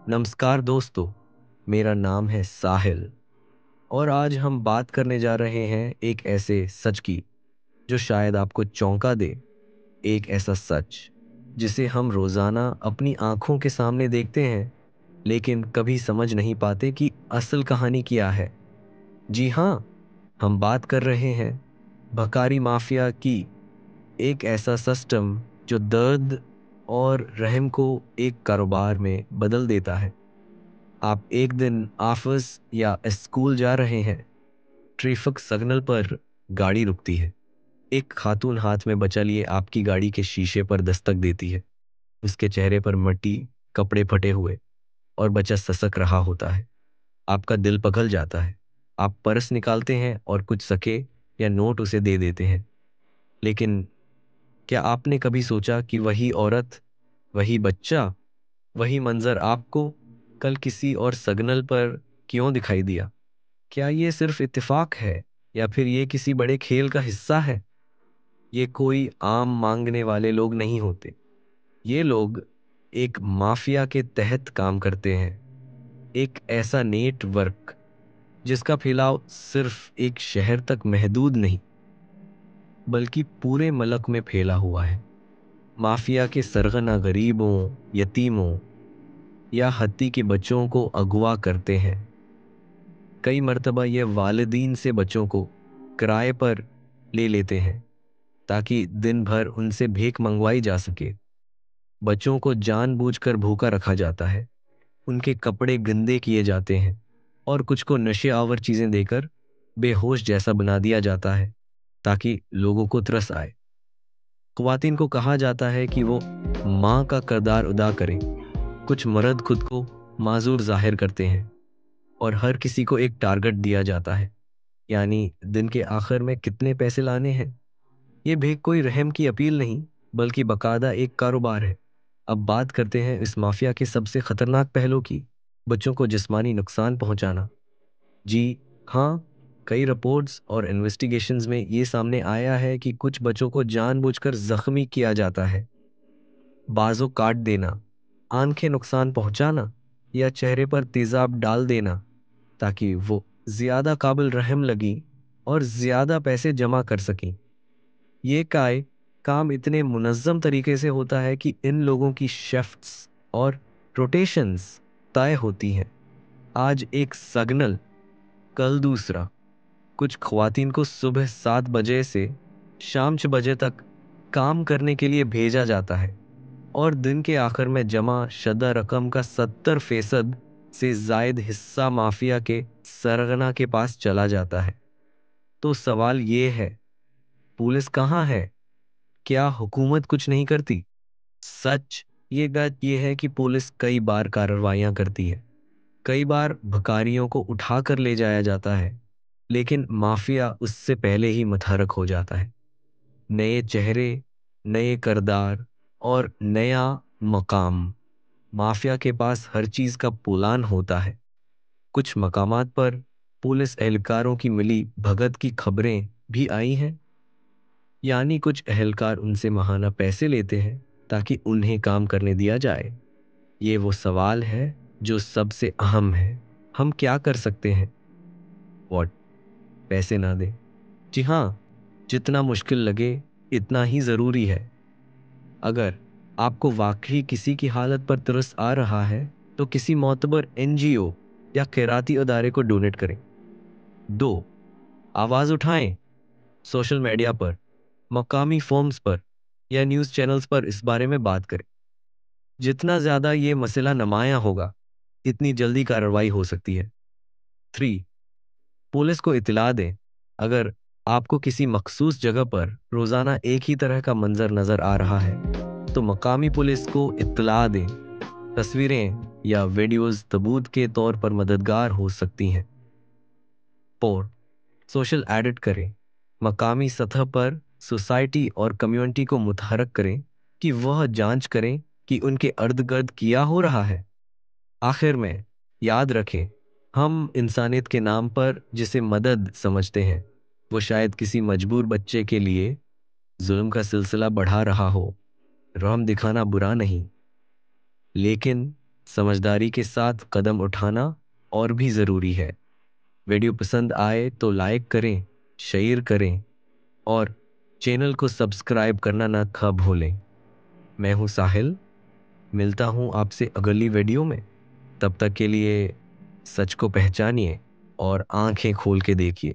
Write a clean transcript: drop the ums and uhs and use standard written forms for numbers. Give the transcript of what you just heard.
नमस्कार दोस्तों, मेरा नाम है साहिल और आज हम बात करने जा रहे हैं एक ऐसे सच की जो शायद आपको चौंका दे। एक ऐसा सच जिसे हम रोज़ाना अपनी आंखों के सामने देखते हैं लेकिन कभी समझ नहीं पाते कि असल कहानी क्या है। जी हाँ, हम बात कर रहे हैं भकारी माफिया की। एक ऐसा सिस्टम जो दर्द और रहम को एक कारोबार में बदल देता है। आप एक दिन ऑफिस या स्कूल जा रहे हैं। ट्रैफिक सिग्नल पर गाड़ी रुकती है। एक खातून हाथ में बचा लिए आपकी गाड़ी के शीशे पर दस्तक देती है। उसके चेहरे पर मट्टी, कपड़े फटे हुए और बच्चा ससक रहा होता है। आपका दिल पिघल जाता है। आप पर्स निकालते हैं और कुछ सके या नोट उसे दे देते हैं। लेकिन क्या आपने कभी सोचा कि वही औरत, वही बच्चा, वही मंजर आपको कल किसी और सिग्नल पर क्यों दिखाई दिया? क्या ये सिर्फ इत्तेफाक है या फिर ये किसी बड़े खेल का हिस्सा है? ये कोई आम मांगने वाले लोग नहीं होते। ये लोग एक माफिया के तहत काम करते हैं। एक ऐसा नेटवर्क जिसका फैलाव सिर्फ एक शहर तक महदूद नहीं बल्कि पूरे मुल्क में फैला हुआ है। माफिया के सरगना गरीबों, यतीमों या हत्ती के बच्चों को अगवा करते हैं। कई मर्तबा ये वालिदीन से बच्चों को किराए पर ले लेते हैं ताकि दिन भर उनसे भीख मंगवाई जा सके। बच्चों को जानबूझकर भूखा रखा जाता है, उनके कपड़े गंदे किए जाते हैं और कुछ को नशे आवर चीजें देकर बेहोश जैसा बना दिया जाता है ताकि लोगों को तरस आए। ख्वातीन को कहा जाता है कि वो माँ का किरदार अदा करें। कुछ मर्द खुद को माजूर जाहिर करते हैं और हर किसी को एक टारगेट दिया जाता है, यानी दिन के आखिर में कितने पैसे लाने हैं। ये भीख कोई रहम की अपील नहीं बल्कि बकायदा एक कारोबार है। अब बात करते हैं इस माफिया के सबसे खतरनाक पहलू की, बच्चों को जिस्मानी नुकसान पहुंचाना। जी हाँ, कई रिपोर्ट्स और इन्वेस्टिगेशंस में ये सामने आया है कि कुछ बच्चों को जानबूझकर जख्मी किया जाता है। बाजों काट देना, आंखें नुकसान पहुंचाना या चेहरे पर तेजाब डाल देना ताकि वो ज्यादा काबिल रहम लगी और ज्यादा पैसे जमा कर सकें। ये काम इतने मुनज़्ज़म तरीके से होता है कि इन लोगों की शिफ्ट्स और रोटेशंस तय होती हैं। आज एक सिग्नल, कल दूसरा। कुछ ख्वातीन को सुबह 7 बजे से शाम 6 बजे तक काम करने के लिए भेजा जाता है और दिन के आखिर में जमा शुदा रकम का 70% से जायद हिस्सा माफिया के सरगना के पास चला जाता है। तो सवाल ये है, पुलिस कहाँ है? क्या हुकूमत कुछ नहीं करती? सच ये बात ये है कि पुलिस कई बार कार्रवाइयां करती है। कई बार भिखारियों को उठाकर ले जाया जाता है, लेकिन माफिया उससे पहले ही मतहरक हो जाता है। नए चेहरे, नए किरदार और नया मकाम। माफिया के पास हर चीज का पुलान होता है। कुछ मकामात पर पुलिस एहलकारों की मिली भगत की खबरें भी आई हैं, यानी कुछ एहलकार उनसे महाना पैसे लेते हैं ताकि उन्हें काम करने दिया जाए। ये वो सवाल है जो सबसे अहम है। हम क्या कर सकते हैं? वॉट? पैसे ना दें? जी हाँ, जितना मुश्किल लगे इतना ही ज़रूरी है। अगर आपको वाकई किसी की हालत पर तरस आ रहा है तो किसी मोतबर एनजीओ या खैराती अदारे को डोनेट करें। 2, आवाज़ उठाएं। सोशल मीडिया पर, मकामी फोरम्स पर या न्यूज़ चैनल्स पर इस बारे में बात करें। जितना ज़्यादा ये मसला नुमायां होगा इतनी जल्दी कार्रवाई हो सकती है। 3, पुलिस को इत्तला दें। अगर आपको किसी मखसूस जगह पर रोज़ाना एक ही तरह का मंजर नज़र आ रहा है तो मकामी पुलिस को इत्तला दें। तस्वीरें या वीडियोस सबूत के तौर पर मददगार हो सकती हैं। 4, सोशल एडिट करें। मकामी सतह पर सोसाइटी और कम्युनिटी को मुतहरक करें कि वह जांच करें कि उनके अर्द गिर्द किया हो रहा है। आखिर में याद रखें, हम इंसानियत के नाम पर जिसे मदद समझते हैं वो शायद किसी मजबूर बच्चे के लिए जुल्म का सिलसिला बढ़ा रहा हो। रहम दिखाना बुरा नहीं, लेकिन समझदारी के साथ कदम उठाना और भी ज़रूरी है। वीडियो पसंद आए तो लाइक करें, शेयर करें और चैनल को सब्सक्राइब करना ना खा भूलें। मैं हूं साहिल, मिलता हूं आपसे अगली वीडियो में। तब तक के लिए सच को पहचानिए और आंखें खोल के देखिए।